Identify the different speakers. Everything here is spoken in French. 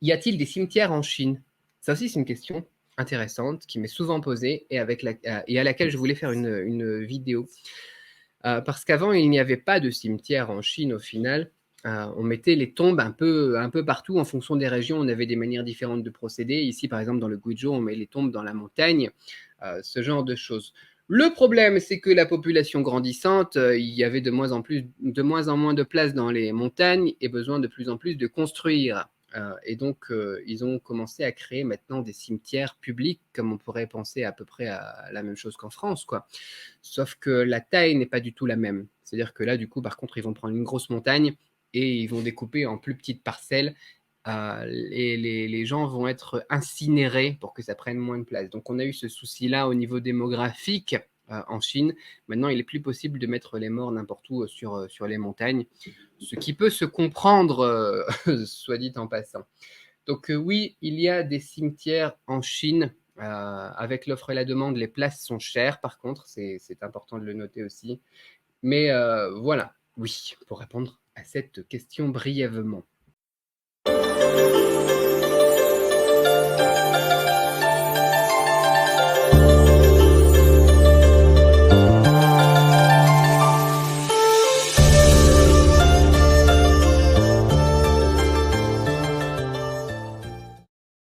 Speaker 1: Y a-t-il des cimetières en Chine? Ça aussi, c'est une question intéressante qui m'est souvent posée et à laquelle je voulais faire une vidéo. Parce qu'avant, il n'y avait pas de cimetière en Chine au final. On mettait les tombes un peu partout en fonction des régions. On avait des manières différentes de procéder. Ici, par exemple, dans le Guizhou, on met les tombes dans la montagne, ce genre de choses. Le problème, c'est que la population grandissante, il y avait de moins en moins de place dans les montagnes et besoin de plus en plus de construire. Et donc, ils ont commencé à créer maintenant des cimetières publics, comme on pourrait penser à peu près à la même chose qu'en France, quoi. Sauf que la taille n'est pas du tout la même. C'est-à-dire que là, du coup, par contre, ils vont prendre une grosse montagne et ils vont découper en plus petites parcelles. Et les gens vont être incinérés pour que ça prenne moins de place. Donc, on a eu ce souci-là au niveau démographique en Chine. Maintenant, il est plus possible de mettre les morts n'importe où sur les montagnes, ce qui peut se comprendre, soit dit en passant. Donc oui, il y a des cimetières en Chine. Avec l'offre et la demande, les places sont chères, par contre, c'est important de le noter aussi. Mais voilà, oui, pour répondre à cette question brièvement.